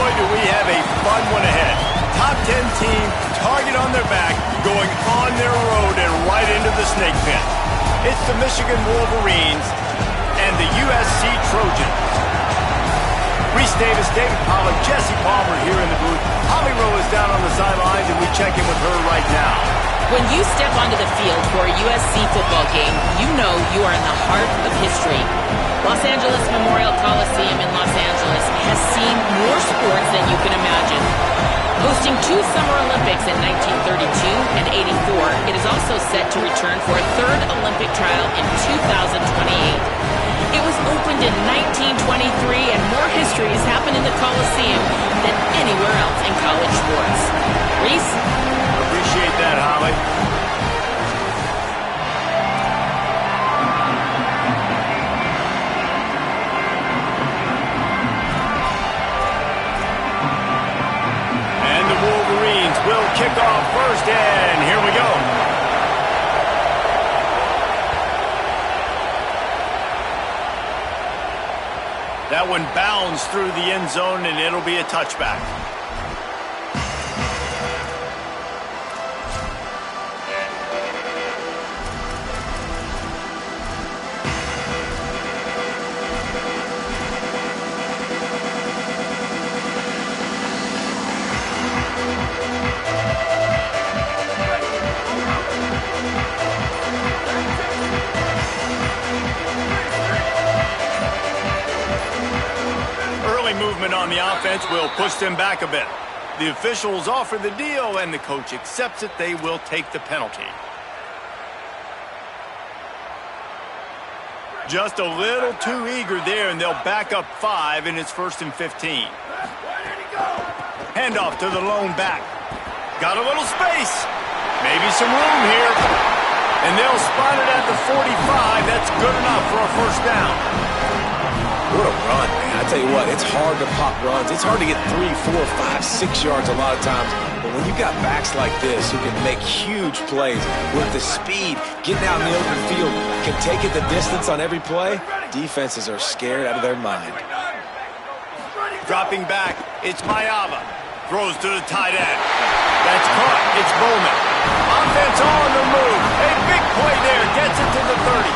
boy, do we have a fun one ahead. Top 10 team, target on their back, going on their road and right into the snake pit. It's the Michigan Wolverines and the USC Trojans. Reese Davis, David Pollack, Jesse Palmer here in the booth. Holly Rowe is down on the sidelines, and we check in with her right now. When you step onto the field for a USC football game, you know you are in the heart of history. Los Angeles Memorial Coliseum in Los Angeles has seen more sports than you can imagine. Hosting 2 Summer Olympics in 1932 and 84, it is also set to return for a 3rd Olympic trial in 2028. It was opened in 1923, and more history has happened in the Coliseum than anywhere else in college sports. Reese? Appreciate that, Holly. And the Wolverines will kick off first, and here we go. That one bounds through the end zone, and it'll be a touchback. Movement on the offense will push them back a bit. The officials offer the deal, and the coach accepts it. They will take the penalty. Just a little too eager there, and they'll back up 5, and it's 1st and 15. Handoff to the lone back. Got a little space. Maybe some room here. And they'll spot it at the 45. That's good enough for a first down. What a run, man. I tell you what, it's hard to pop runs. It's hard to get 3, 4, 5, 6 yards a lot of times. But when you got backs like this who can make huge plays with the speed, getting out in the open field, can take it the distance on every play, defenses are scared out of their mind. Dropping back, it's Mayava. Throws to the tight end. That's caught. It's Bowman. Offense on the move. A big play there. Gets it to the 30.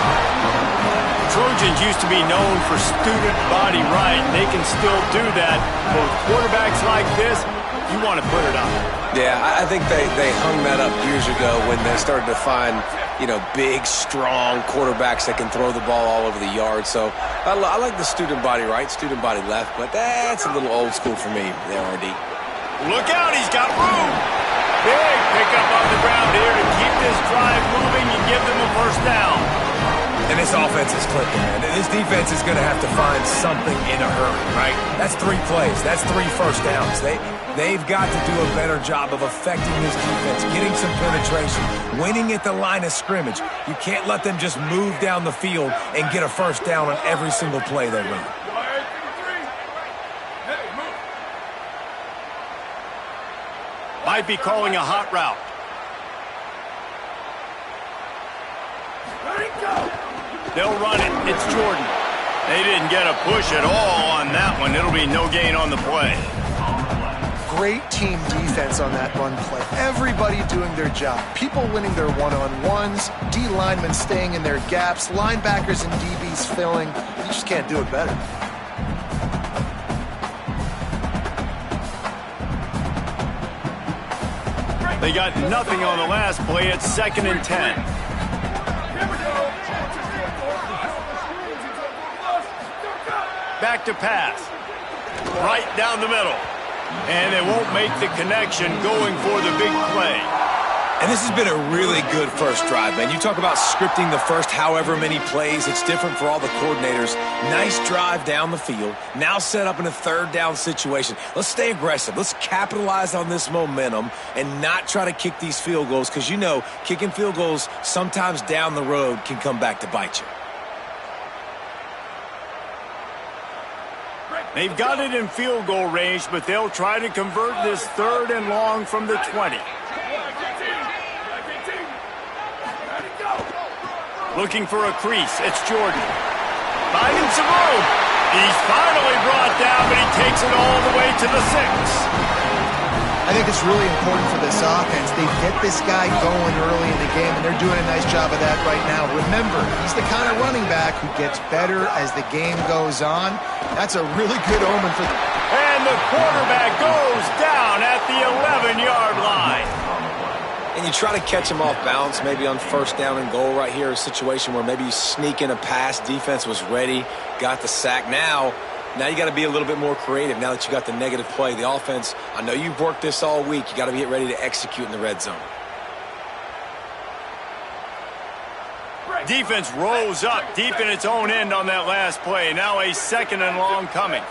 Trojans used to be known for student body right. They can still do that. Both quarterbacks like this, you want to put it up. Yeah, I think they hung that up years ago when they started to find, big, strong quarterbacks that can throw the ball all over the yard. So I like the student body right, student body left, but that's a little old school for me, the RD. Look out, he's got room. Big pickup on the ground here to keep this drive moving and give them a first down. And this offense is clicking, man. This defense is going to have to find something in a hurry, right? That's 3 plays. That's 3 first downs. They've got to do a better job of affecting this defense, getting some penetration, winning at the line of scrimmage. You can't let them just move down the field and get a first down on every single play they run. Might be calling a hot route. They'll run it. It's Jordan. They didn't get a push at all on that one. It'll be no gain on the play. Great team defense on that run play. Everybody doing their job. People winning their one-on-ones, D linemen staying in their gaps, linebackers and DBs filling. You just can't do it better. They got nothing on the last play. It's 2nd and 10. Back to pass. Right down the middle. And they won't make the connection going for the big play. And this has been a really good first drive, man. You talk about scripting the first however many plays. It's different for all the coordinators. Nice drive down the field. Now set up in a 3rd down situation. Let's stay aggressive. Let's capitalize on this momentum and not try to kick these field goals because, kicking field goals sometimes down the road can come back to bite you. They've got it in field goal range, but they'll try to convert this 3rd and long from the 20. Looking for a crease. It's Jordan. Finding some room. He's finally brought down, but he takes it all the way to the 6. I think it's really important for this offense. They get this guy going early in the game, and they're doing a nice job of that right now. Remember, he's the kind of running back who gets better as the game goes on. That's a really good omen for them. And the quarterback goes down at the 11-yard line. And you try to catch him off balance, maybe on first down and goal right here, a situation where maybe you sneak in a pass, defense was ready, got the sack. Now you got to be a little bit more creative now that you got the negative play. The offense, I know you've worked this all week. You got to get ready to execute in the red zone. Defense rose up deep in its own end on that last play. Now a 2nd and long coming.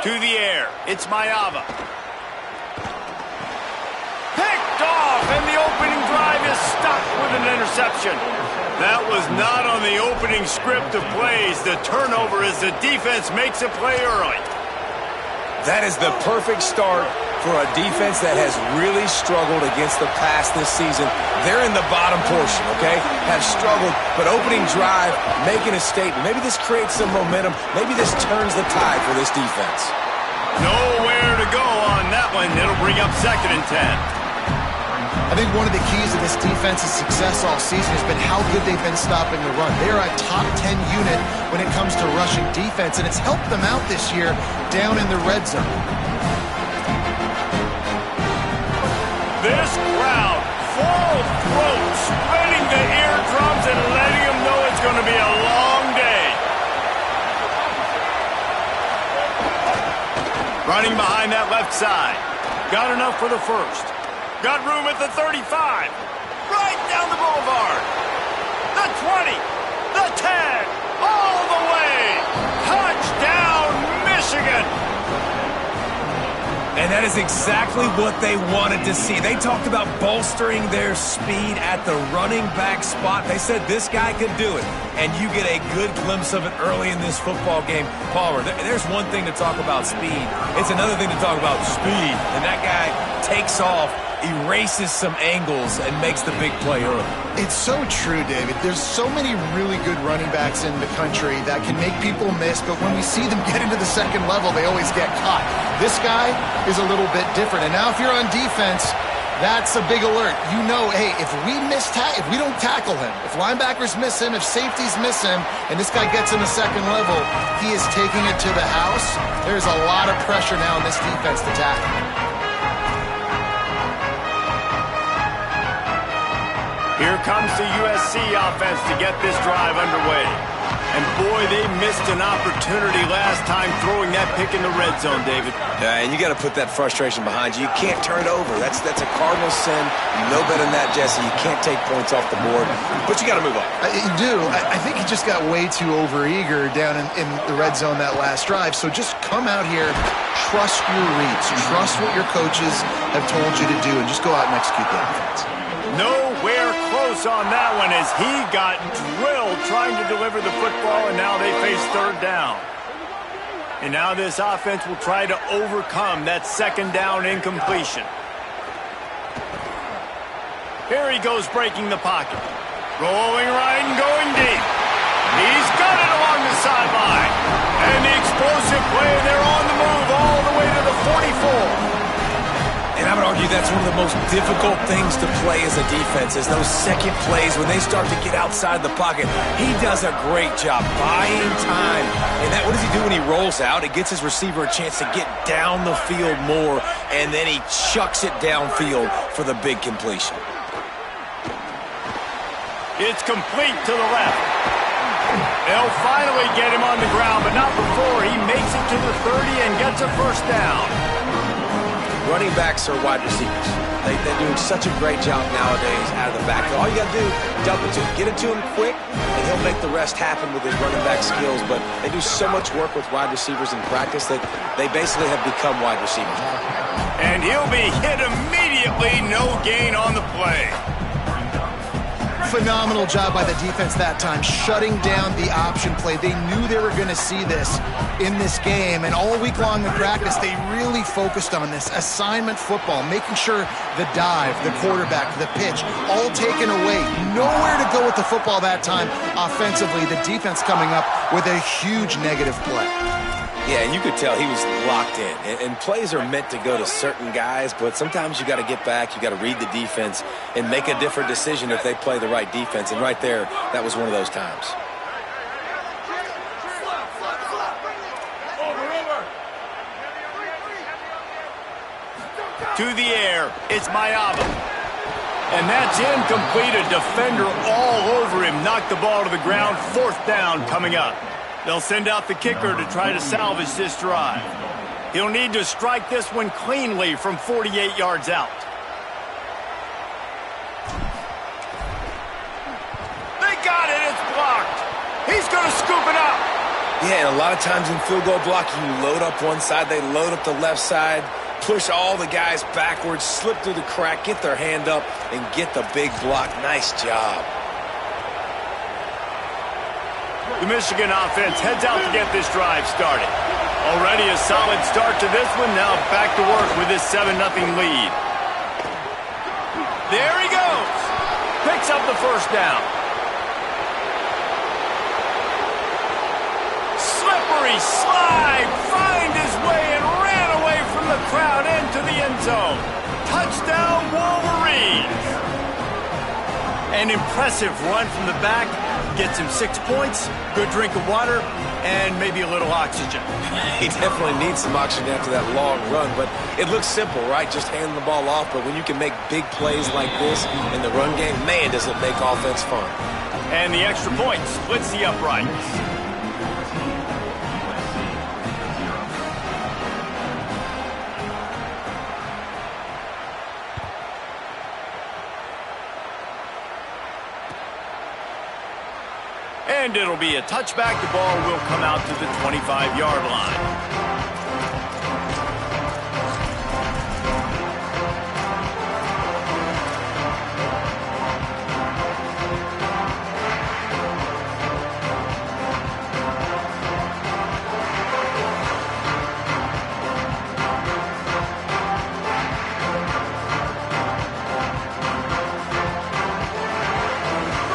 To the air. It's Mayava. Picked off, and the opening drive is stopped with an interception. That was not on the opening script of plays. The turnover as the defense makes a play early. That is the perfect start for a defense that has really struggled against the pass this season. They're in the bottom portion, okay? Have struggled, but opening drive, making a statement. Maybe this creates some momentum. Maybe this turns the tide for this defense. Nowhere to go on that one. It'll bring up 2nd and 10. I think one of the keys to this defense's success all season has been how good they've been stopping the run. They are a top 10 unit when it comes to rushing defense, and it's helped them out this year down in the red zone. This crowd, full throat, spreading the eardrums and letting them know it's going to be a long day. Running behind that left side. Got enough for the first. Got room at the 35. Right down the boulevard. The 20. The 10. All the way. Touchdown, Michigan. And that is exactly what they wanted to see. They talked about bolstering their speed at the running back spot. They said this guy could do it. And you get a good glimpse of it early in this football game. Palmer, there's one thing to talk about speed. It's another thing to talk about speed. And that guy takes off, erases some angles, and makes the big play early. It's so true, David. There's so many really good running backs in the country that can make people miss, but when we see them get into the second level, they always get caught. This guy is a little bit different. And now if you're on defense, that's a big alert. You know, hey, if we don't tackle him, if linebackers miss him, if safeties miss him, and this guy gets in the second level, he is taking it to the house. There's a lot of pressure now in this defense to tackle. Here comes the USC offense to get this drive underway. And boy, they missed an opportunity last time throwing that pick in the red zone, David. And you got to put that frustration behind you. You can't turn it over. That's a cardinal sin. You know better than that, Jesse. You can't take points off the board. But you got to move on. You do. I think he just got way too overeager down in the red zone that last drive. So just come out here, trust your reads, trust what your coaches have told you to do, and just go out and execute the offense. Nowhere close on that one as he got drilled trying to deliver the football, and now they face 3rd down. And now this offense will try to overcome that 2nd down incompletion. Here he goes breaking the pocket. Going right and going deep. He's got it along the sideline. And the explosive play, they're on the move all the way to the 44. And I would argue that's one of the most difficult things to play as a defense is those second plays when they start to get outside the pocket. He does a great job buying time. And what does he do when he rolls out? It gets his receiver a chance to get down the field more, and then he chucks it downfield for the big completion. It's complete to the left. They'll finally get him on the ground, but not before he makes it to the 30 and gets a 1st down. Running backs are wide receivers. They're doing such a great job nowadays out of the backfield. All you got to do, dump it to him. Get it to him quick, and he'll make the rest happen with his running back skills. But they do so much work with wide receivers in practice that they basically have become wide receivers. And he'll be hit immediately. No gain on the play. Phenomenal job by the defense that time, shutting down the option play. They knew they were going to see this in this game, and all week long in practice, they really focused on this assignment football, making sure the dive, the quarterback, the pitch, all taken away. Nowhere to go with the football that time offensively. The defense coming up with a huge negative play. Yeah, and you could tell he was locked in. And plays are meant to go to certain guys, but sometimes you got to get back, you got to read the defense and make a different decision if they play the right defense. And right there, that was one of those times. To the air, it's Mayava. And that's incomplete. A defender all over him. Knocked the ball to the ground. 4th down coming up. They'll send out the kicker to try to salvage this drive. He'll need to strike this one cleanly from 48 yards out. They got it. It's blocked. He's going to scoop it up. Yeah, and a lot of times in field goal blocking, you load up one side, they load up the left side, push all the guys backwards, slip through the crack, get their hand up, and get the big block. Nice job. The Michigan offense heads out to get this drive started. Already a solid start to this one. Now back to work with this 7-0 lead. There he goes. Picks up the 1st down. Slippery slide. Find his way and ran away from the crowd into the end zone. Touchdown, Wolverines. An impressive run from the back. Gets him 6 points, good drink of water, and maybe a little oxygen. He definitely needs some oxygen after that long run, but it looks simple, right? Just handing the ball off, but when you can make big plays like this in the run game, man, does it make offense fun. And the extra point splits the uprights. And it'll be a touchback. The ball will come out to the 25-yard line.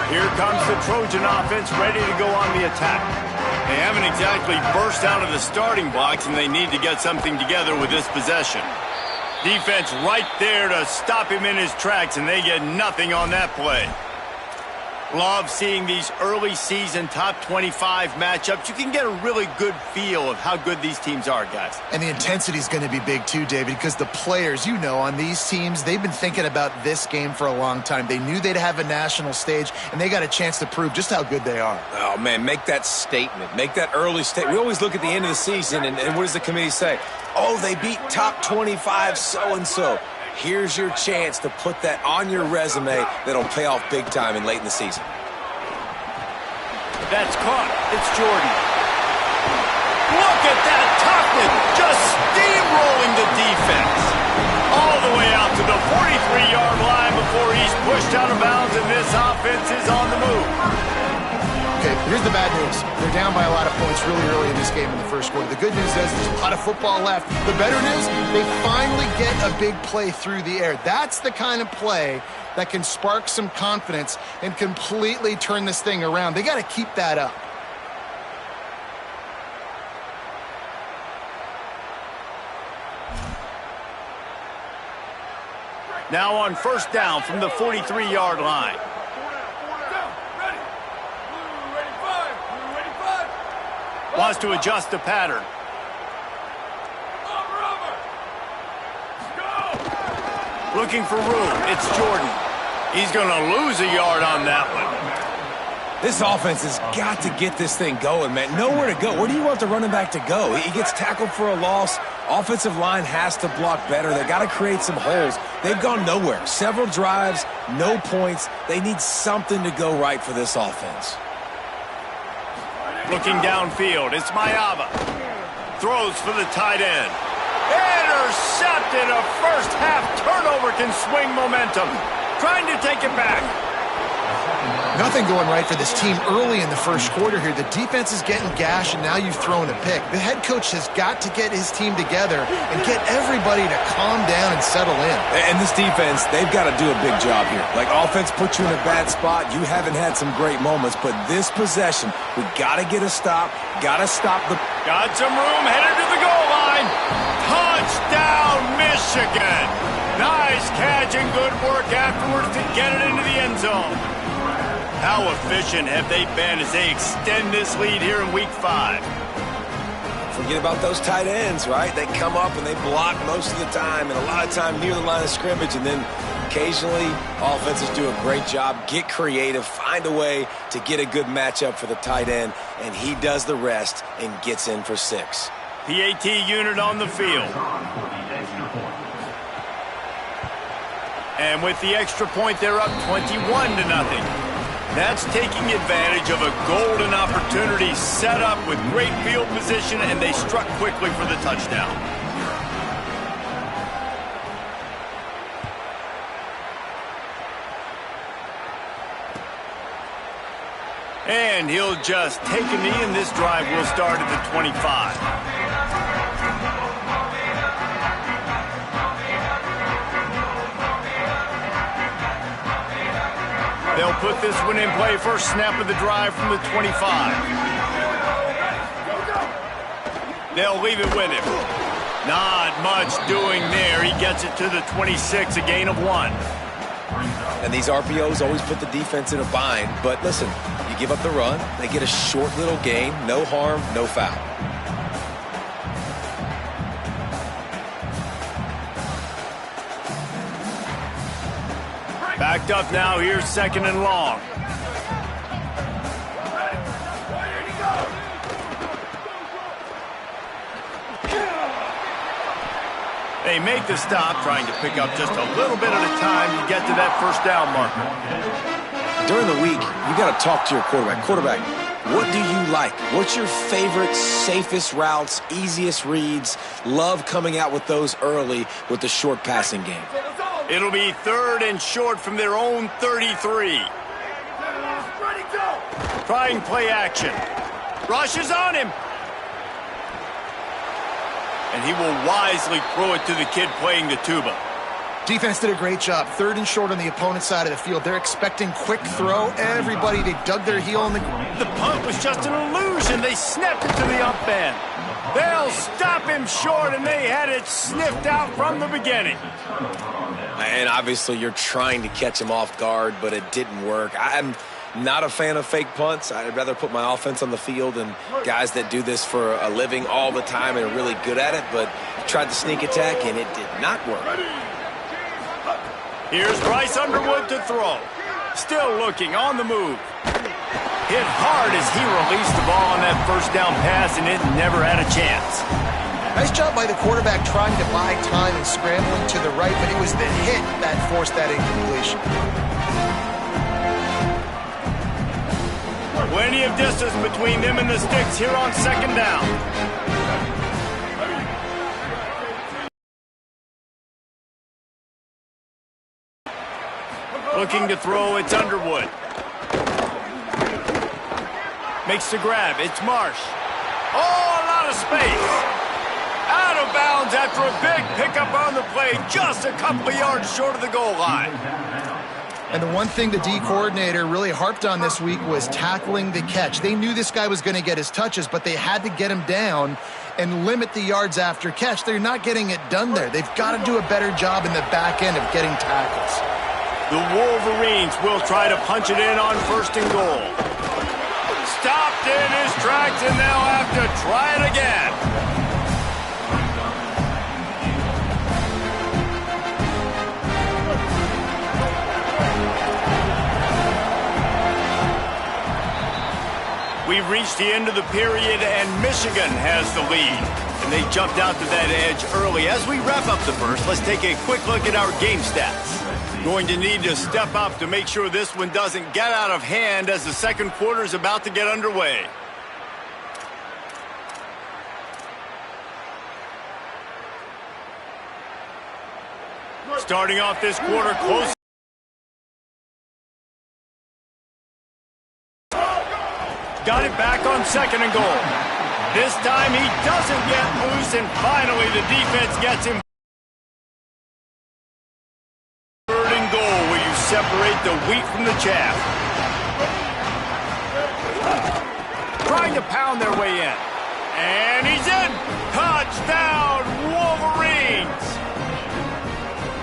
Here comes the Trojan offense ready to go on the attack. They haven't exactly burst out of the starting blocks, and they need to get something together with this possession. Defense right there to stop him in his tracks, and they get nothing on that play. Love seeing these early season top 25 matchups. You can get a really good feel of how good these teams are, guys. And the intensity is going to be big too, David, because the players, you know, on these teams, they've been thinking about this game for a long time. They knew they'd have a national stage, and they got a chance to prove just how good they are. Oh, man, make that statement. Make that early statement. We always look at the end of the season, and what does the committee say? Oh, they beat top 25 so-and-so. Here's your chance to put that on your resume that'll pay off big time and late in the season. That's caught. It's Jordan. Look at that toughness, just steamrolling the defense. All the way out to the 43-yard line before he's pushed out of bounds, and this offense is on the move. Okay, here's the bad news. They're down by a lot of points really early in this game in the first quarter. The good news is there's a lot of football left. The better news, they finally get a big play through the air. That's the kind of play that can spark some confidence and completely turn this thing around. They got to keep that up. Now on 1st down from the 43-yard line. Wants to adjust the pattern. Looking for room. It's Jordan. He's going to lose a yard on that one. This offense has got to get this thing going, man. Nowhere to go. Where do you want the running back to go? He gets tackled for a loss. Offensive line has to block better. They got to create some holes. They've gone nowhere. Several drives, no points. They need something to go right for this offense. Looking downfield, it's Mayava. Throws for the tight end. Intercepted. A first half turnover can swing momentum. Trying to take it back. Nothing going right for this team early in the first quarter here. The defense is getting gashed, and now you've thrown a pick. The head coach has got to get his team together and get everybody to calm down and settle in. And this defense, they've got to do a big job here. Like, offense put you in a bad spot. You haven't had some great moments, but this possession, we got to get a stop. Got to stop the... Got some room, headed to the goal line. Touchdown, Michigan. Nice catch and good work afterwards to get it into the end zone. How efficient have they been as they extend this lead here in Week 5? Forget about those tight ends, right? They come up and they block most of the time, and a lot of time near the line of scrimmage, and then occasionally offenses do a great job, get creative, find a way to get a good matchup for the tight end, and he does the rest and gets in for 6. PAT unit on the field. And with the extra point, they're up 21-0. That's taking advantage of a golden opportunity set up with great field position, and they struck quickly for the touchdown. And he'll just take a knee, and this drive will start at the 25. They'll put this one in play. First snap of the drive from the 25. They'll leave it with him. Not much doing there. He gets it to the 26, a gain of 1. And these RPOs always put the defense in a bind. But listen, you give up the run, they get a short little gain. No harm, no foul. Backed up now, here's 2nd and long. They make the stop, trying to pick up just a little bit at a time to get to that first down marker. During the week, you got to talk to your quarterback. Quarterback, what do you like? What's your favorite, safest routes, easiest reads? Love coming out with those early with the short passing game. It'll be 3rd and short from their own 33. Trying play action. Rushes on him. And he will wisely throw it to the kid playing the tuba. Defense did a great job. 3rd and short on the opponent's side of the field. They're expecting quick throw. Everybody, they dug their heel in the... The punt was just an illusion. They snapped it to the up end. They'll stop him short, and they had it sniffed out from the beginning. And obviously you're trying to catch him off guard, but it didn't work. I'm not a fan of fake punts. I'd rather put my offense on the field and guys that do this for a living all the time and are really good at it, but tried the sneak attack, and it did not work. Here's Bryce Underwood to throw. Still looking, on the move. Hit hard as he released the ball on that first down pass, and it never had a chance. Nice job by the quarterback trying to buy time and scrambling to the right, but it was the hit that forced that incompletion. Plenty of distance between them and the sticks here on 2nd down. Looking to throw, it's Underwood. Makes the grab, it's Marsh. Oh, a lot of space. Out of bounds after a big pickup on the play, just a couple of yards short of the goal line. And the one thing the D coordinator really harped on this week was tackling the catch. They knew this guy was going to get his touches, but they had to get him down and limit the yards after catch. They're not getting it done there. They've got to do a better job in the back end of getting tackles. The Wolverines will try to punch it in on 1st and goal. Stopped in his tracks, and they'll have to try it again. We've reached the end of the period, and Michigan has the lead. And they jumped out to that edge early. As we wrap up the first, let's take a quick look at our game stats. Going to need to step up to make sure this one doesn't get out of hand as the second quarter is about to get underway. Starting off this quarter close. second and goal. This time he doesn't get loose, and finally the defense gets him. Third and goal, where you separate the wheat from the chaff. Trying to pound their way in. And he's in. Touchdown, Wolverines!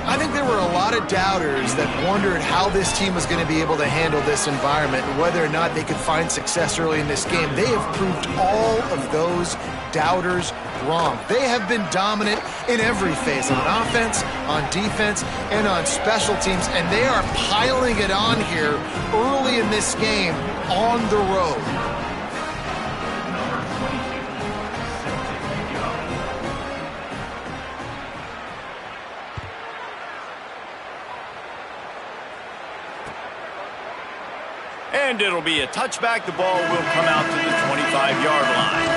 I think there were a lot of doubters that wondered how this team was going to be able to handle this environment and whether or not they could find success early in this game. They have proved all of those doubters wrong. They have been dominant in every phase, on offense, on defense, and on special teams, and they are piling it on here early in this game on the road. And it'll be a touchback. The ball will come out to the 25-yard line.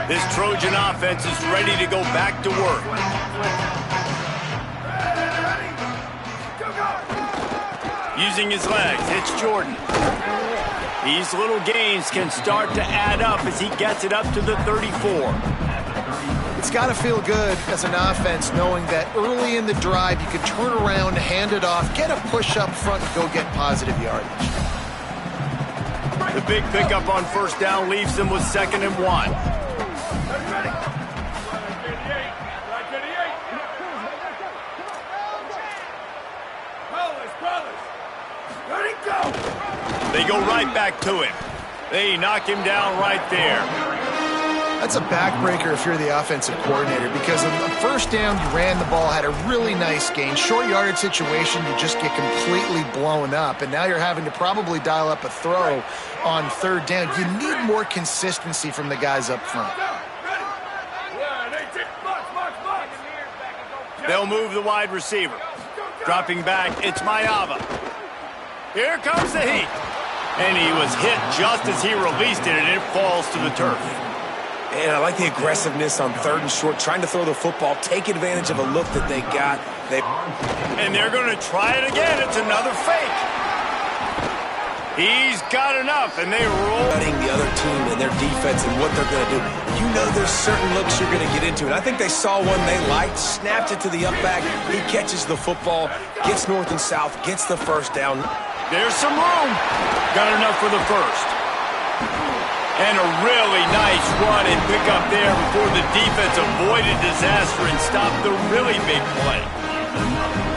This Trojan offense is ready to go back to work. Using his legs, it's Jordan. These little gains can start to add up as he gets it up to the 34. It's got to feel good as an offense knowing that early in the drive you can turn around, hand it off, get a push up front, and go get positive yardage. The big pickup on first down leaves them with 2nd and 1. They go right back to him. They knock him down right there. That's a backbreaker if you're the offensive coordinator, because on the first down, you ran the ball, had a really nice gain. Short yardage situation, you just get completely blown up, and now you're having to probably dial up a throw on 3rd down. You need more consistency from the guys up front. They'll move the wide receiver. Dropping back, it's Mayava. Here comes the heat. And he was hit just as he released it, and it falls to the turf. And I like the aggressiveness on 3rd and short, trying to throw the football, take advantage of a look that they got. And they're going to try it again. It's another fake. He's got enough, and they roll. The other team and their defense and what they're going to do. You know there's certain looks you're going to get into, and I think they saw one they liked, snapped it to the up back. He catches the football, gets north and south, gets the first down. There's some room. Got enough for the first. And a really nice run and pick up there before the defense avoided disaster and stopped the really big play.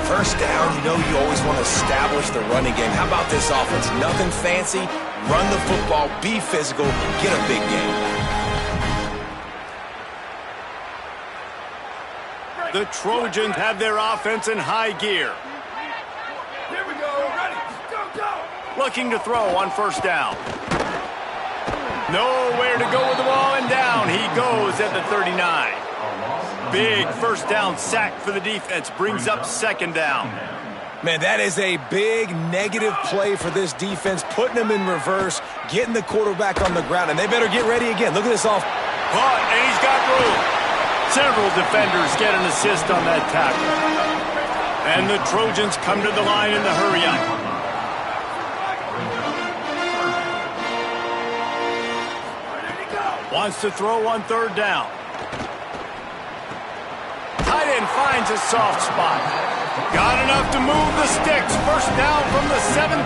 First down, you know you always want to establish the running game. How about this offense? Nothing fancy. Run the football, be physical, get a big game. The Trojans have their offense in high gear. Looking to throw on first down. Nowhere to go with the ball, and down he goes at the 39. Big first down sack for the defense, brings up 2nd down. Man, that is a big negative play for this defense, putting them in reverse, getting the quarterback on the ground, and they better get ready again. Look at this off. Caught, and he's got room. Several defenders get an assist on that tackle. And the Trojans come to the line in the hurry-up. Wants to throw on 3rd down. Tight end finds a soft spot. Got enough to move the sticks. First down from the 17.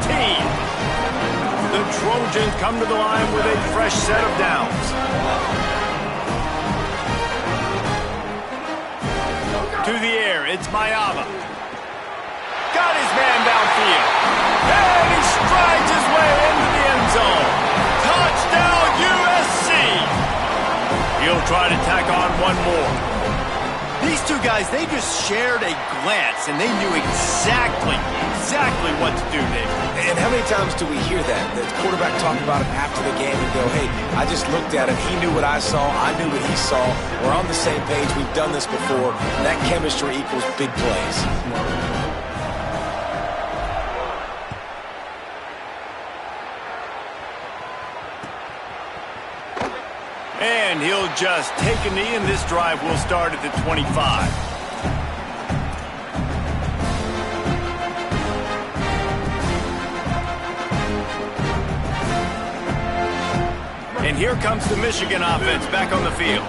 The Trojans come to the line with a fresh set of downs. To the air, it's Mayava. Got his man downfield. And he strides his way into the end zone. Touchdown, USC! He'll try to tack on one more. These two guys, they just shared a glance, and they knew exactly what to do there. And how many times do we hear that? The quarterback talk about it after the game and go, hey, I just looked at him. He knew what I saw. I knew what he saw. We're on the same page. We've done this before. And that chemistry equals big plays. And he'll just take a knee, and this drive will start at the 25. And here comes the Michigan offense back on the field.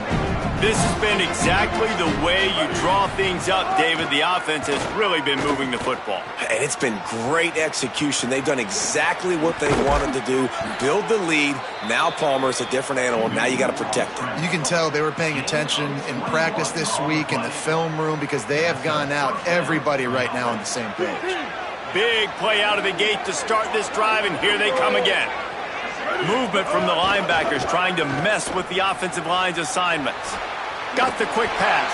This has been exactly the way you draw things up, David. The offense has really been moving the football. And it's been great execution. They've done exactly what they wanted to do. Build the lead. Now Palmer's a different animal. Now you got to protect him. You can tell they were paying attention in practice this week in the film room because they have gone out, everybody right now on the same page. Big play out of the gate to start this drive, and here they come again. Movement from the linebackers trying to mess with the offensive line's assignments. Got the quick pass.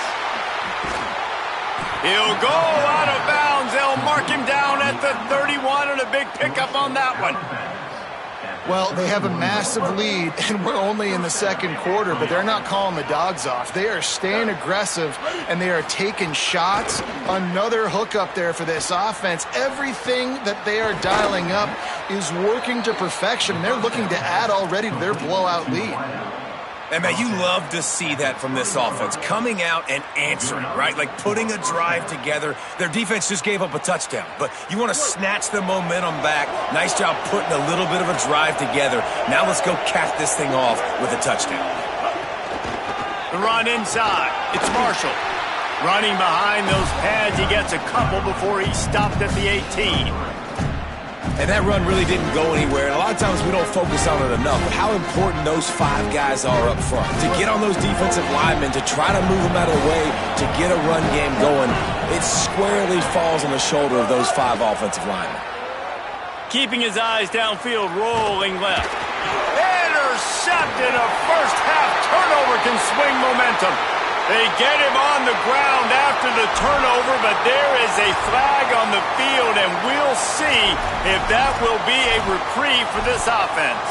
He'll go out of bounds. They'll mark him down at the 31, and a big pickup on that one. Well, they have a massive lead, and we're only in the second quarter, but they're not calling the dogs off. They are staying aggressive, and they are taking shots. Another hookup there for this offense. Everything that they are dialing up is working to perfection. They're looking to add already to their blowout lead. And, man, you love to see that from this offense. Coming out and answering, right? Like putting a drive together. Their defense just gave up a touchdown. But you want to snatch the momentum back. Nice job putting a little bit of a drive together. Now let's go cap this thing off with a touchdown. The run inside. It's Marshall. Running behind those pads. He gets a couple before he stopped at the 18. And that run really didn't go anywhere. And a lot of times we don't focus on it enough. But how important those 5 guys are up front. To get on those defensive linemen, to try to move them out of the way, to get a run game going, it squarely falls on the shoulder of those 5 offensive linemen. Keeping his eyes downfield, rolling left. Intercepted. A first half turnover can swing momentum. They get him on the ground after the turnover, but there is a flag on the field, and we'll see if that will be a reprieve for this offense.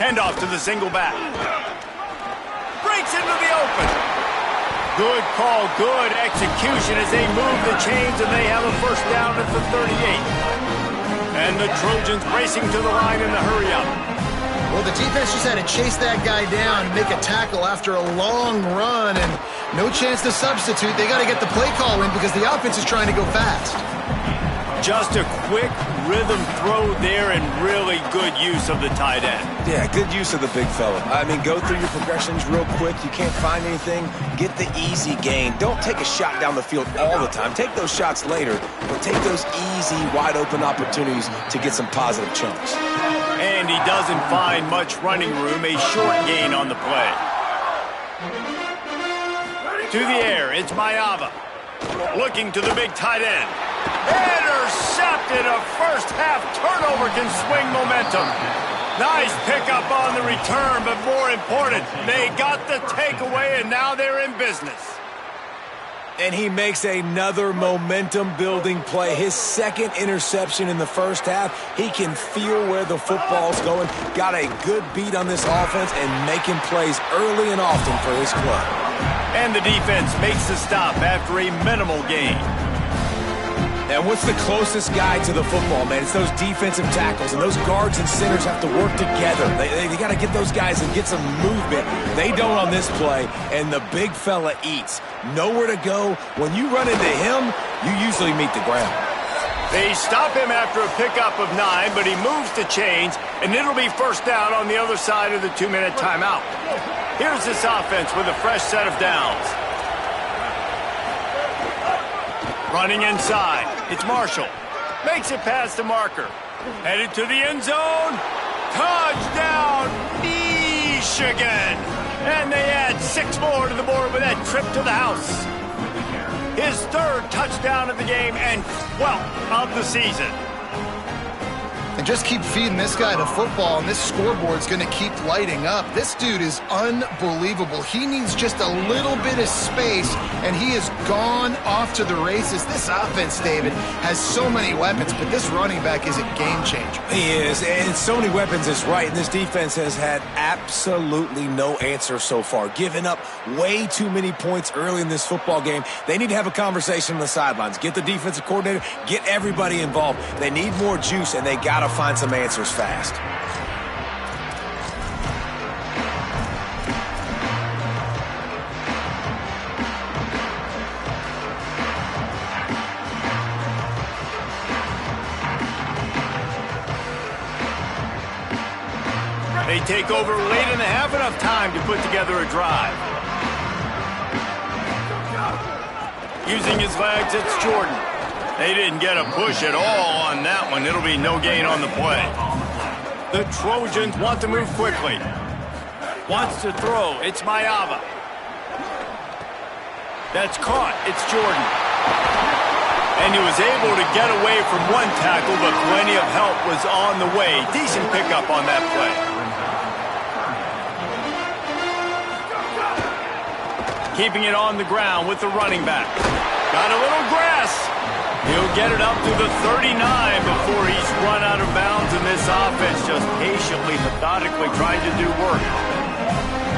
Handoff to the single back. Breaks into the open. Good call, good execution as they move the chains, and they have a first down at the 38. And the Trojans racing to the line in the hurry-up. Well, the defense just had to chase that guy down and make a tackle after a long run, and no chance to substitute. They got to get the play call in because the offense is trying to go fast. Just a quick rhythm throw there and really good use of the tight end. Yeah, good use of the big fella. I mean, go through your progressions real quick. You can't find anything. Get the easy gain. Don't take a shot down the field all the time. Take those shots later, but take those easy, wide-open opportunities to get some positive chunks. And he doesn't find much running room. A short gain on the play. To the air, it's Mayava. Looking to the big tight end. Intercepted. A first half turnover can swing momentum. Nice pickup on the return, but more important, they got the takeaway, and now they're in business. And he makes another momentum-building play. His second interception in the first half. He can feel where the football's going. Got a good beat on this offense and making plays early and often for his club. And the defense makes the stop after a minimal gain. And what's the closest guy to the football, man? It's those defensive tackles, and those guards and centers have to work together. They got to get those guys and get some movement. They don't on this play, and the big fella eats. Nowhere to go. When you run into him, you usually meet the ground. They stop him after a pickup of 9, but he moves the chains, and it'll be first down on the other side of the 2-minute timeout. Here's this offense with a fresh set of downs. Running inside, it's Marshall. Makes it past the marker. Headed to the end zone. Touchdown, Michigan. And they add 6 more to the board with that trip to the house. His 3rd touchdown of the game and 12th of the season. And just keep feeding this guy the football, and this scoreboard's going to keep lighting up. This dude is unbelievable. He needs just a little bit of space, and he has gone off to the races. This offense, David, has so many weapons, but this running back is a game changer. He is, and so many weapons is right, and this defense has had absolutely no answer so far, giving up way too many points early in this football game. They need to have a conversation on the sidelines. Get the defensive coordinator, get everybody involved. They need more juice, and they got to find some answers fast. They take over late in the half, enough time to put together a drive. Using his legs, it's Jordan. They didn't get a push at all on that one. It'll be no gain on the play. The Trojans want to move quickly. Wants to throw. It's Mayava. That's caught. It's Jordan. And he was able to get away from one tackle, but plenty of help was on the way. Decent pickup on that play. Keeping it on the ground with the running back. Got a little grass. He'll get it up to the 39 before he's run out of bounds, and this offense just patiently, methodically trying to do work.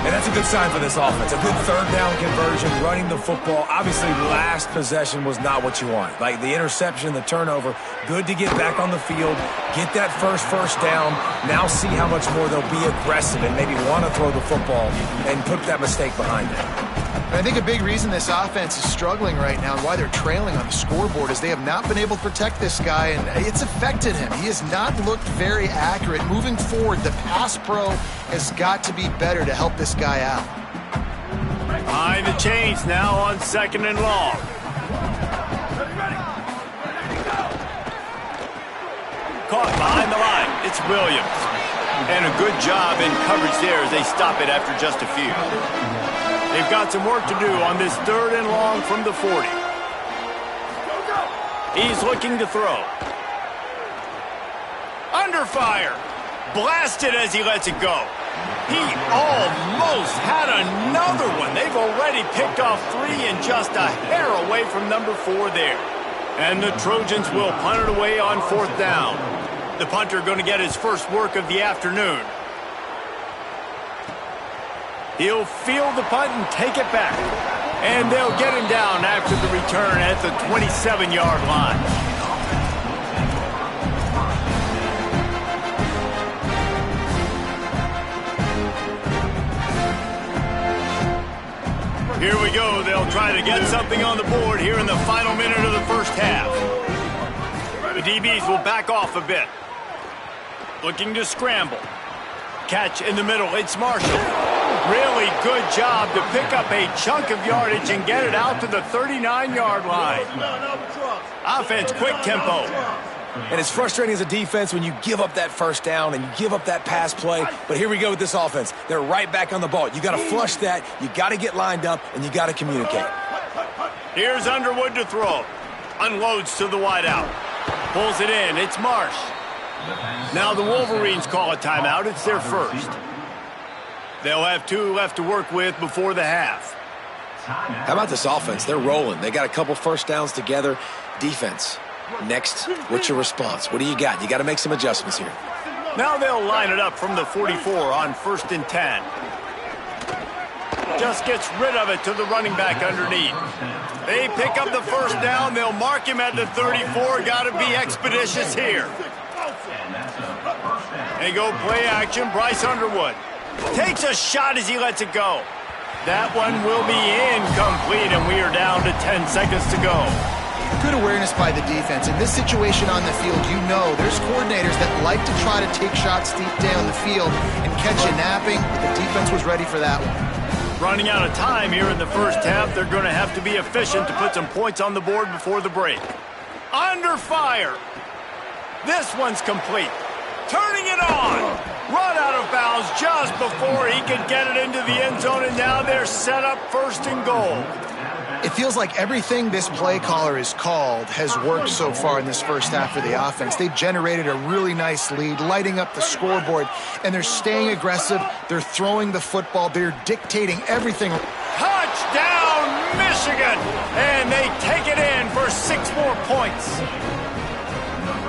And that's a good sign for this offense. A good third down conversion, running the football. Obviously, last possession was not what you want. Like the interception, the turnover, good to get back on the field, get that first down. Now see how much more they'll be aggressive and maybe want to throw the football and put that mistake behind them. I think a big reason this offense is struggling right now and why they're trailing on the scoreboard is they have not been able to protect this guy, and it's affected him. He has not looked very accurate. Moving forward, the pass pro has got to be better to help this guy out. Behind the chains now on 2nd and long. Caught behind the line. It's Williams. And a good job in coverage there as they stop it after just a few. They've got some work to do on this 3rd and long from the 40. He's looking to throw. Under fire. Blasted as he lets it go. He almost had another one. They've already picked off 3 and just a hair away from number 4 there. And the Trojans will punt it away on 4th down. The punter going to get his first work of the afternoon. He'll field the punt and take it back. And they'll get him down after the return at the 27-yard line. Here we go. They'll try to get something on the board here in the final minute of the first half. The DBs will back off a bit. Looking to scramble. Catch in the middle. It's Marshall. Really good job to pick up a chunk of yardage and get it out to the 39-yard line. Offense, quick tempo. And it's frustrating as a defense when you give up that first down and you give up that pass play. But here we go with this offense. They're right back on the ball. You got to flush that. You got to get lined up, and you got to communicate. Here's Underwood to throw. Unloads to the wideout. Pulls it in. It's Marsh. Now the Wolverines call a timeout. It's their first. They'll have 2 left to work with before the half. How about this offense? They're rolling. They got a couple first downs together. Defense. Next, what's your response? What do you got? You got to make some adjustments here. Now they'll line it up from the 44 on 1st and 10. Just gets rid of it to the running back underneath. They pick up the first down. They'll mark him at the 34. Got to be expeditious here. They go play action. Bryce Underwood takes a shot as he lets it go. That one will be incomplete, and we are down to 10 seconds to go. Good awareness by the defense. In this situation on the field, you know there's coordinators that like to try to take shots deep down the field and catch you napping, but the defense was ready for that one. Running out of time here in the first half. They're going to have to be efficient to put some points on the board before the break. Under fire. This one's complete. Turning it on. Run out of bounds just before he could get it into the end zone, and now they're set up 1st and goal. It feels like everything this play caller has called has worked so far in this first half for the offense. They've generated a really nice lead, lighting up the scoreboard, and they're staying aggressive. They're throwing the football. They're dictating everything. Touchdown, Michigan! And they take it in for 6 more points.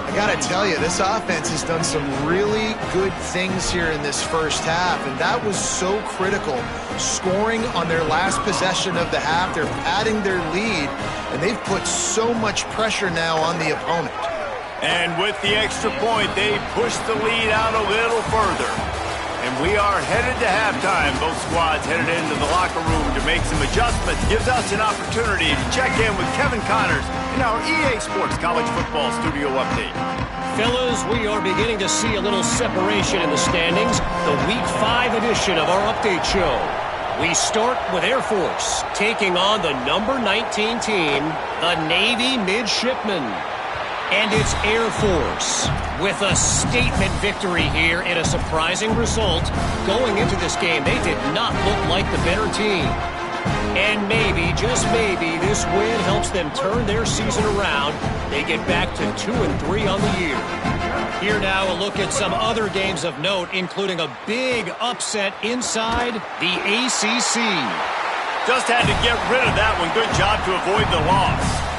I gotta tell you, this offense has done some really good things here in this first half, and that was so critical. Scoring on their last possession of the half, they're padding their lead, and they've put so much pressure now on the opponent. And with the extra point, they push the lead out a little further. And we are headed to halftime. Both squads headed into the locker room to make some adjustments. Gives us an opportunity to check in with Kevin Connors in our EA Sports College Football Studio Update. Fellas, we are beginning to see a little separation in the standings. The Week 5 edition of our update show. We start with Air Force, taking on the number 19 team, the Navy Midshipmen. And it's Air Force with a statement victory here in a surprising result. Going into this game, they did not look like the better team. And maybe, just maybe, this win helps them turn their season around. They get back to 2-3 on the year. Here now, a look at some other games of note, including a big upset inside the ACC. Just had to get rid of that one. Good job to avoid the loss.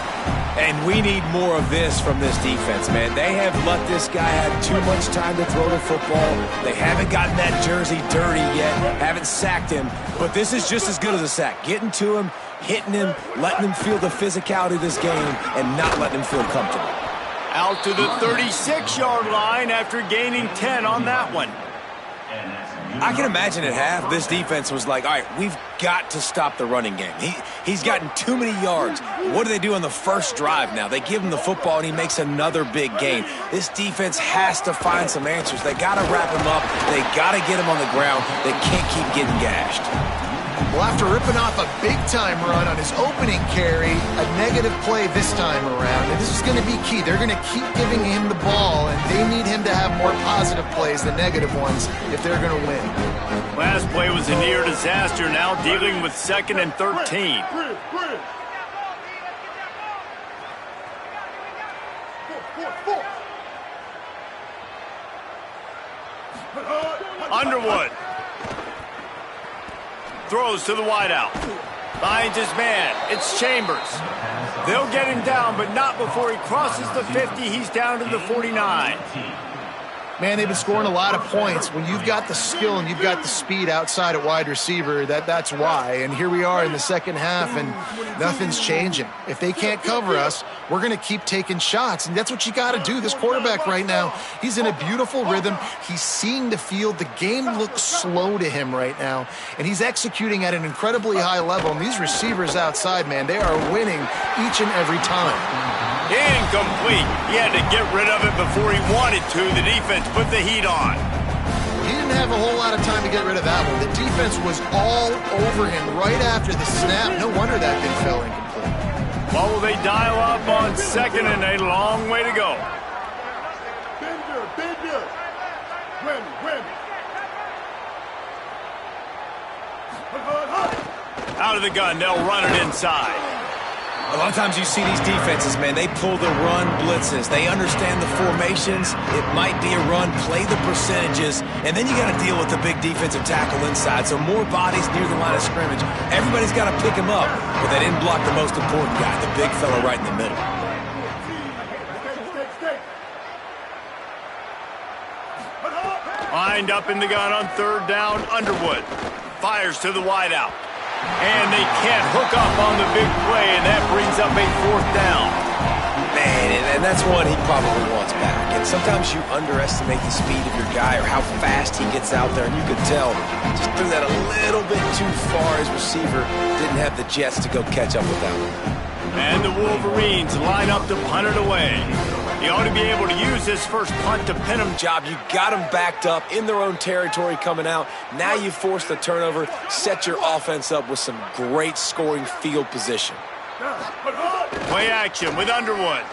And we need more of this from this defense, man. They have let this guy have too much time to throw the football. They haven't gotten that jersey dirty yet, haven't sacked him. But this is just as good as a sack. Getting to him, hitting him, letting him feel the physicality of this game, and not letting him feel comfortable. Out to the 36-yard line after gaining 10 on that one. I can imagine at half, this defense was like, all right, we've got to stop the running game. He's gotten too many yards. What do they do on the first drive now? They give him the football, and he makes another big gain. This defense has to find some answers. They got to wrap him up. They got to get him on the ground. They can't keep getting gashed. Well, after ripping off a big-time run on his opening carry, a negative play this time around, and this is going to be key. They're going to keep giving him the ball, and they need him to have more positive plays than negative ones if they're going to win. Last play was a near disaster, now dealing with 2nd and 13. Underwood. Throws to the wideout. Finds his man. It's Chambers. They'll get him down, but not before he crosses the 50. He's down to the 49. Man, they've been scoring a lot of points. When you've got the skill and you've got the speed outside at wide receiver, that's why. And here we are in the second half, and nothing's changing. If they can't cover us, we're going to keep taking shots, and that's what you got to do. This quarterback right now, he's in a beautiful rhythm. He's seeing the field. The game looks slow to him right now, and he's executing at an incredibly high level. And these receivers outside, man, they are winning each and every time. Incomplete. He had to get rid of it before he wanted to. The defense put the heat on. He didn't have a whole lot of time to get rid of that one. The defense was all over him right after the snap. No wonder that thing fell incomplete. Well, will they dial up on 2nd and a long way to go? Bender. Win. Out of the gun, they'll run it inside. A lot of times you see these defenses, man, they pull the run blitzes. They understand the formations. It might be a run, play the percentages, and then you got to deal with the big defensive tackle inside. So more bodies near the line of scrimmage. Everybody's got to pick him up, but they didn't block the most important guy, the big fella right in the middle. Lined up in the gun on 3rd down, Underwood. Fires to the wideout. And they can't hook up on the big play, and that brings up a 4th down. Man, and that's one he probably wants back. And sometimes you underestimate the speed of your guy or how fast he gets out there, and you could tell just threw that a little bit too far. His receiver didn't have the jets to go catch up with that one. And the Wolverines line up to punt it away. He ought to be able to use this first punt to pin him. Job, you got them backed up in their own territory coming out. Now you force the turnover, set your offense up with some great scoring field position. Play action with Underwood.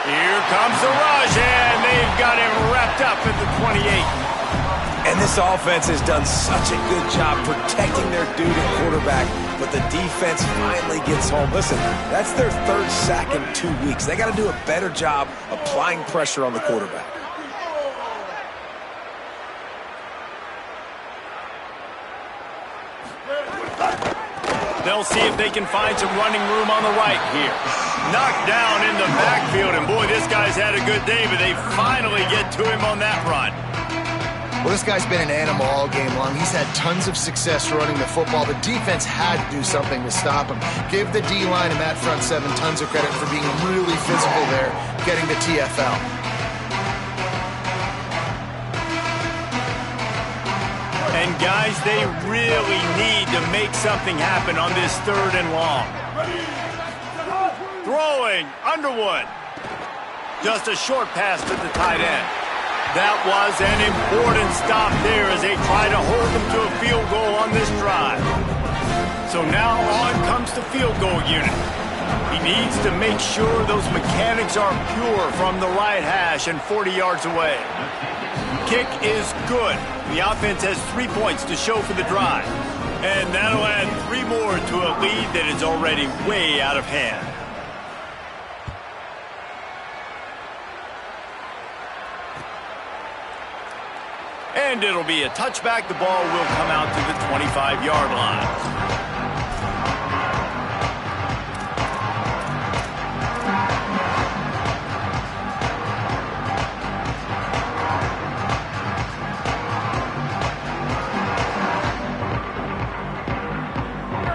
Here comes the rush, and they've got him wrapped up at the 28. And this offense has done such a good job protecting their dude at quarterback, but the defense finally gets home. Listen, that's their third sack in 2 weeks. They got to do a better job applying pressure on the quarterback. They'll see if they can find some running room on the right here. Knocked down in the backfield, and boy, this guy's had a good day, but they finally get to him on that run. Well, this guy's been an animal all game long. He's had tons of success running the football. The defense had to do something to stop him. Give the D-line and that front seven tons of credit for being really physical there, getting the TFL. And guys, they really need to make something happen on this 3rd and long. Throwing, Underwood. Just a short pass to the tight end. That was an important stop there as they try to hold them to a field goal on this drive. So now on comes the field goal unit. He needs to make sure those mechanics are pure from the right hash and 40 yards away. Kick is good. The offense has 3 points to show for the drive. And that'll add 3 more to a lead that is already way out of hand. And it'll be a touchback. The ball will come out to the 25-yard line.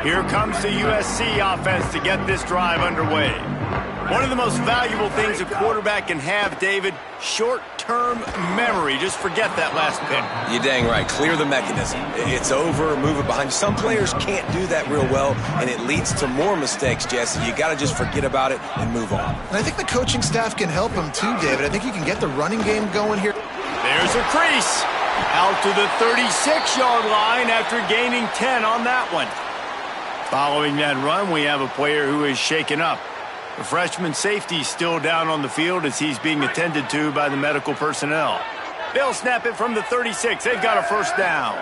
Here comes the USC offense to get this drive underway. One of the most valuable things a quarterback can have, David, short-term memory. Just forget that last pick. You're dang right. Clear the mechanism. It's over, move it behind you. Some players can't do that real well, and it leads to more mistakes, Jesse. You got to just forget about it and move on. And I think the coaching staff can help him too, David. I think you can get the running game going here. There's a crease. Out to the 36-yard line after gaining 10 on that one. Following that run, we have a player who is shaken up. The freshman safety still down on the field as he's being attended to by the medical personnel. They'll snap it from the 36. They've got a first down.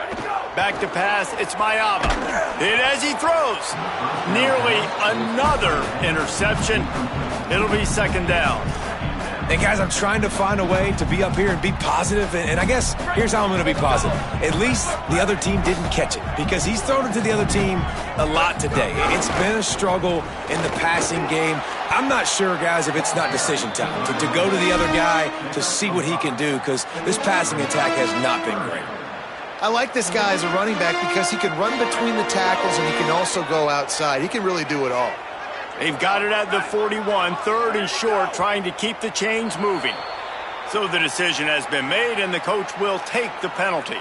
Back to pass, it's Mayava. Hit as he throws. Nearly another interception. It'll be 2nd down. And guys, I'm trying to find a way to be up here and be positive, and I guess here's how I'm going to be positive. At least the other team didn't catch it, because he's thrown it to the other team a lot today. It's been a struggle in the passing game. I'm not sure, guys, if it's not decision time, to go to the other guy to see what he can do, because this passing attack has not been great. I like this guy as a running back because he can run between the tackles and he can also go outside. He can really do it all. They've got it at the 41, 3rd and short, trying to keep the chains moving. So the decision has been made, and the coach will take the penalty.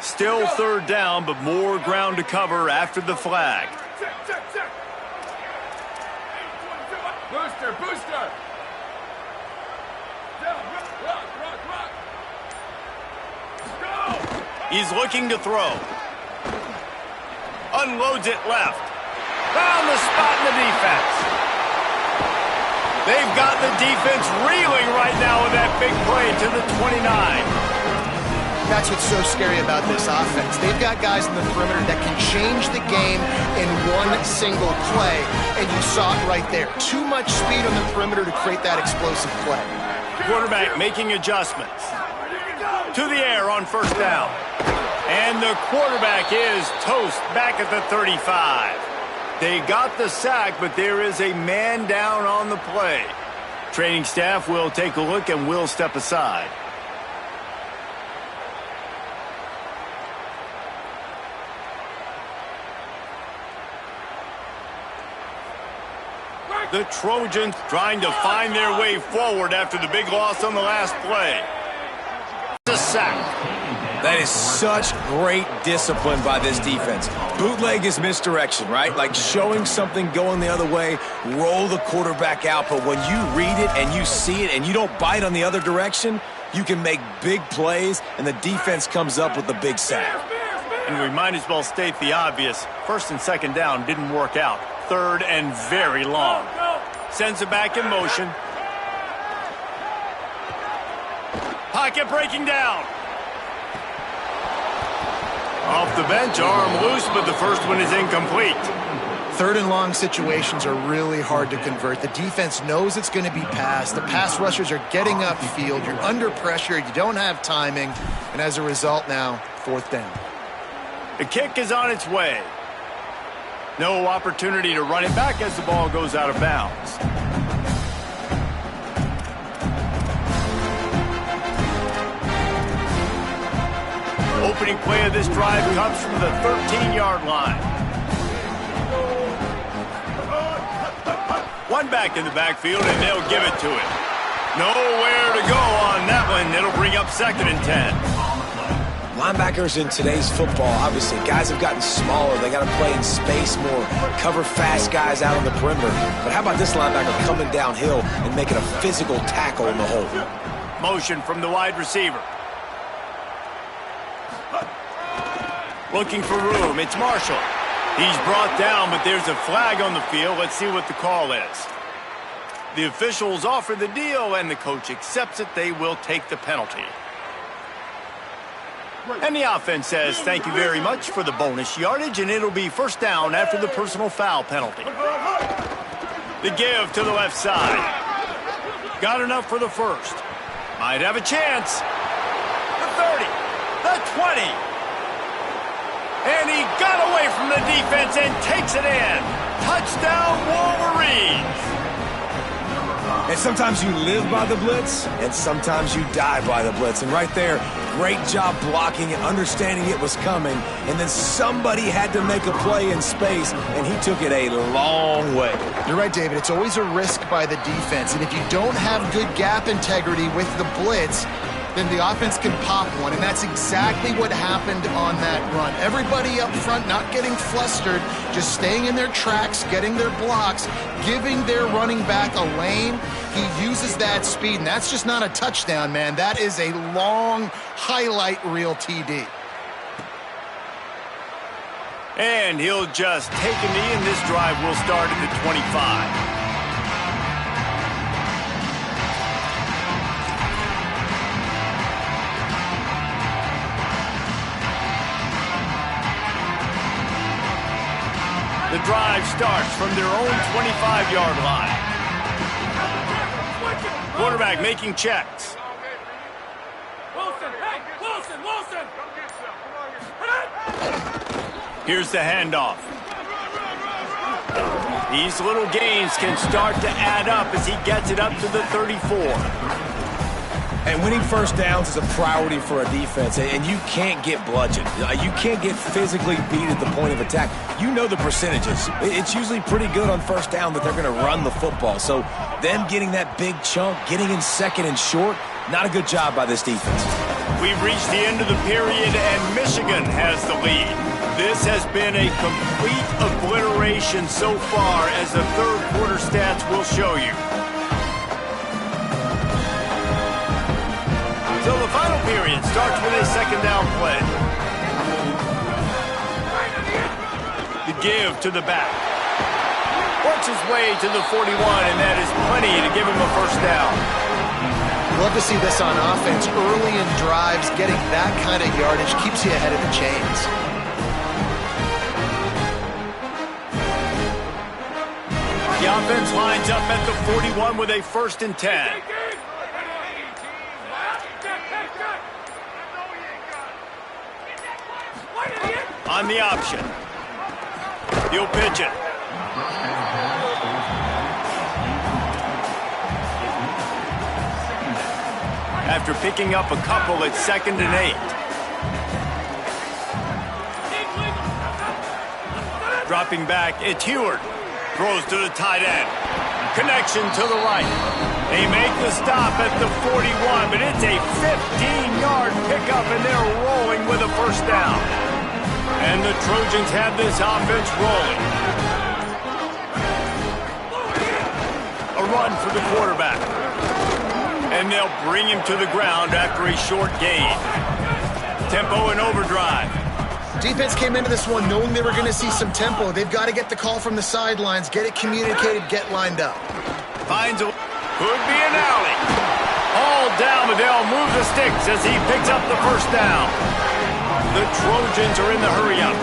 Still 3rd down, but more ground to cover after the flag. Booster, booster. He's looking to throw. Unloads it left. Found the spot in the defense. They've got the defense reeling right now with that big play to the 29. That's what's so scary about this offense. They've got guys in the perimeter that can change the game in one single play, and you saw it right there. Too much speed on the perimeter to create that explosive play. Quarterback making adjustments. To the air on 1st down. And the quarterback is toast back at the 35. They got the sack, but there is a man down on the play. Training staff will take a look and will step aside. The Trojans trying to find their way forward after the big loss on the last play. The sack. That is such great discipline by this defense. Bootleg is misdirection, right? Like showing something going the other way, roll the quarterback out. But when you read it and you see it and you don't bite on the other direction, you can make big plays, and the defense comes up with the big sack. And we might as well state the obvious. 1st and 2nd down didn't work out. 3rd and very long. Sends it back in motion. pocket breaking down. Off the bench, arm loose, but the first one is incomplete. Third and long situations are really hard to convert. The defense knows it's going to be passed. The pass rushers are getting upfield. You're under pressure. You don't have timing. And as a result now, fourth down. The kick is on its way. No opportunity to run it back as the ball goes out of bounds. Opening play of this drive comes from the 13-yard line. One back in the backfield, and they'll give it to him. Nowhere to go on that one. It'll bring up 2nd and 10. Linebackers in today's football, obviously, guys have gotten smaller. They got to play in space more, cover fast guys out on the perimeter. But how about this linebacker coming downhill and making a physical tackle in the hole? Motion from the wide receiver. Looking for room. It's Marshall. He's brought down, but there's a flag on the field. Let's see what the call is. The officials offer the deal, and the coach accepts it. They will take the penalty. And the offense says thank you very much for the bonus yardage, and it'll be first down after the personal foul penalty. The give to the left side. Got enough for the first. Might have a chance. The 30. The 20. And he got away from the defense and takes it in. Touchdown, Wolverines. And sometimes you live by the blitz, and sometimes you die by the blitz. And right there, great job blocking it, understanding it was coming, and then somebody had to make a play in space, and he took it a long way. You're right, David. It's always a risk by the defense, and if you don't have good gap integrity with the blitz, then the offense can pop one, and that's exactly what happened on that run. Everybody up front not getting flustered, just staying in their tracks, getting their blocks, giving their running back a lane. He uses that speed, and that's just not a touchdown, man. That is a long highlight reel TD. And he'll just take a knee, and this drive will start at the 25. The drive starts from their own 25-yard line. Quarterback making checks. Wilson, hey, Wilson! Here's the handoff. These little gains can start to add up as he gets it up to the 34. And winning first downs is a priority for a defense, and you can't get bludgeoned. You can't get physically beat at the point of attack. You know the percentages. It's usually pretty good on first down that they're going to run the football. So them getting that big chunk, getting in second and short, not a good job by this defense. We've reached the end of the period, and Michigan has the lead. This has been a complete obliteration so far, as the third quarter stats will show you. So the final period starts with a second down play. The give to the back. Works his way to the 41, and that is plenty to give him a first down. Love to see this on offense. Early in drives, getting that kind of yardage keeps you ahead of the chains. The offense lines up at the 41 with a 1st and 10. On the option. He'll pitch it. After picking up a couple, it's 2nd and 8. Dropping back, it's Heward. Throws to the tight end. Connection to the right. They make the stop at the 41, but it's a 15-yard pickup, and they're rolling with a first down. And the Trojans have this offense rolling. A run for the quarterback. And they'll bring him to the ground after a short gain. Tempo and overdrive. Defense came into this one knowing they were going to see some tempo. They've got to get the call from the sidelines, get it communicated, get lined up. Finds a... Could be an alley. All down, but they'll move the sticks as he picks up the first down. The Trojans are in the hurry-up.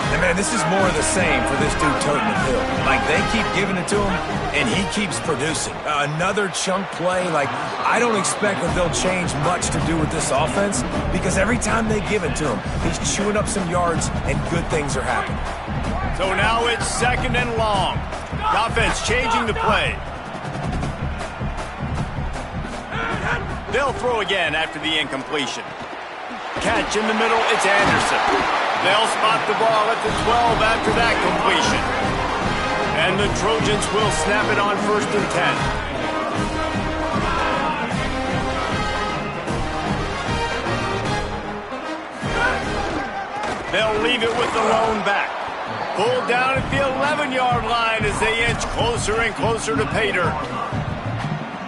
And, man, this is more of the same for this dude toting the pill. Like, they keep giving it to him, and he keeps producing. Another chunk play. Like, I don't expect that they'll change much to do with this offense because every time they give it to him, he's chewing up some yards, and good things are happening. So now it's 2nd and long. The offense changing the play. They'll throw again after the incompletion. Catch in the middle, it's Anderson. They'll spot the ball at the 12 after that completion. And the Trojans will snap it on 1st and 10. They'll leave it with the lone back. Pulled down at the 11-yard line as they inch closer and closer to pay dirt.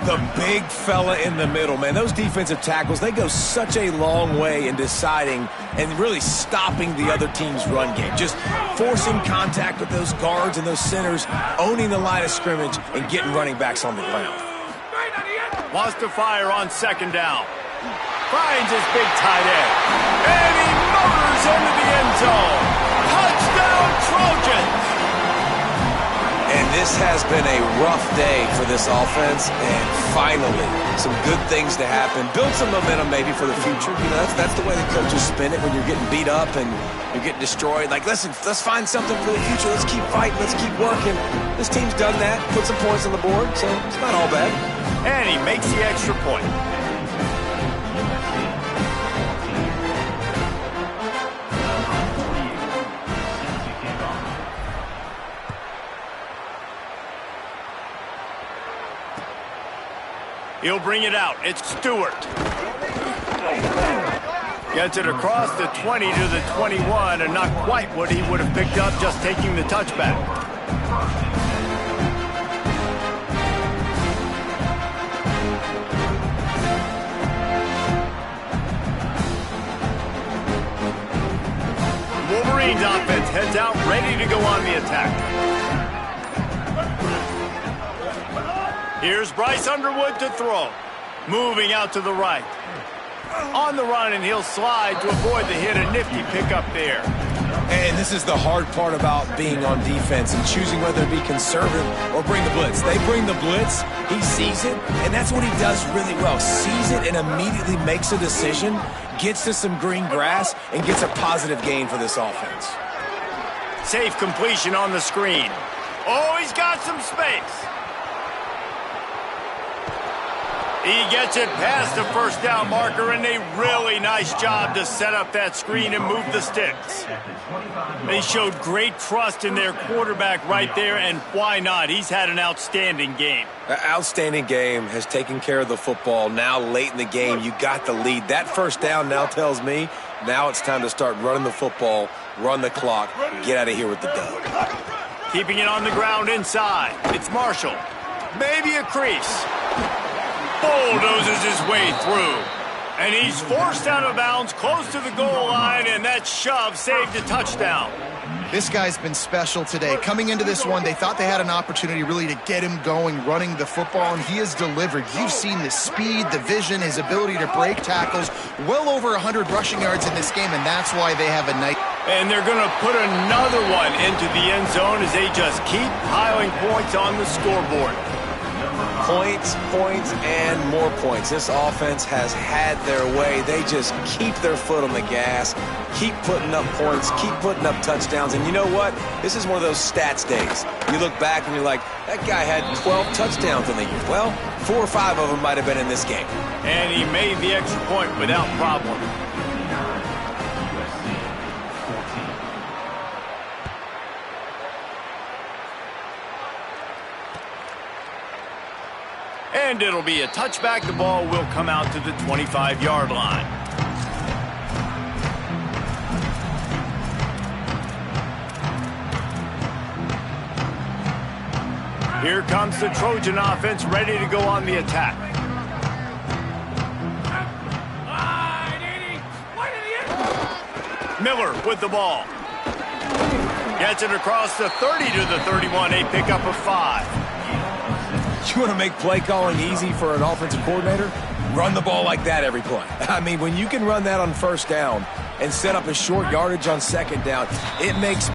The big fella in the middle, man. Those defensive tackles, they go such a long way in deciding and really stopping the other team's run game. Just forcing contact with those guards and those centers, owning the line of scrimmage, and getting running backs on the ground. Wants to fire on 2nd down. Finds his big tight end. And he motors into the end zone. Touchdown, Trojans! And this has been a rough day for this offense, and finally, some good things to happen. Build some momentum maybe for the future. You know, that's the way the coaches spin it when you're getting beat up and you're getting destroyed. Like, listen, let's find something for the future. Let's keep fighting. Let's keep working. This team's done that, put some points on the board, so it's not all bad. And he makes the extra point. He'll bring it out. It's Stewart. Gets it across the 20 to the 21, and not quite what he would have picked up just taking the touchback. Wolverines offense heads out, ready to go on the attack. Here's Bryce Underwood to throw. Moving out to the right. On the run, and he'll slide to avoid the hit. A nifty pickup there. And this is the hard part about being on defense and choosing whether to be conservative or bring the blitz. They bring the blitz, he sees it, and that's what he does really well. Sees it and immediately makes a decision, gets to some green grass, and gets a positive gain for this offense. Safe completion on the screen. Oh, he's got some space. He gets it past the first down marker, and a really nice job to set up that screen and move the sticks. They showed great trust in their quarterback right there, and why not? He's had an outstanding game. An outstanding game, has taken care of the football. Now late in the game, you got the lead. That first down now tells me now it's time to start running the football, run the clock, get out of here with the dub. Keeping it on the ground inside. It's Marshall. Maybe a crease. Bulldozes his way through. And he's forced out of bounds close to the goal line, and that shove saved a touchdown. This guy's been special today. Coming into this one, they thought they had an opportunity really to get him going, running the football, and he has delivered. You've seen the speed, the vision, his ability to break tackles. Well over 100 rushing yards in this game, and that's why they have a night. And they're going to put another one into the end zone as they just keep piling points on the scoreboard. Points, points, and more points. This offense has had their way. They just keep their foot on the gas, keep putting up points, keep putting up touchdowns. And you know what? This is one of those stats days. You look back and you're like, that guy had 12 touchdowns in the year. Well, 4 or 5 of them might have been in this game. And he made the extra point without problem. And it'll be a touchback. The ball will come out to the 25-yard line. Here comes the Trojan offense ready to go on the attack. Miller with the ball. Gets it across the 30 to the 31, a pickup of 5. You want to make play calling easy for an offensive coordinator? Run the ball like that every play. I mean, when you can run that on first down and set up a short yardage on second down, it makes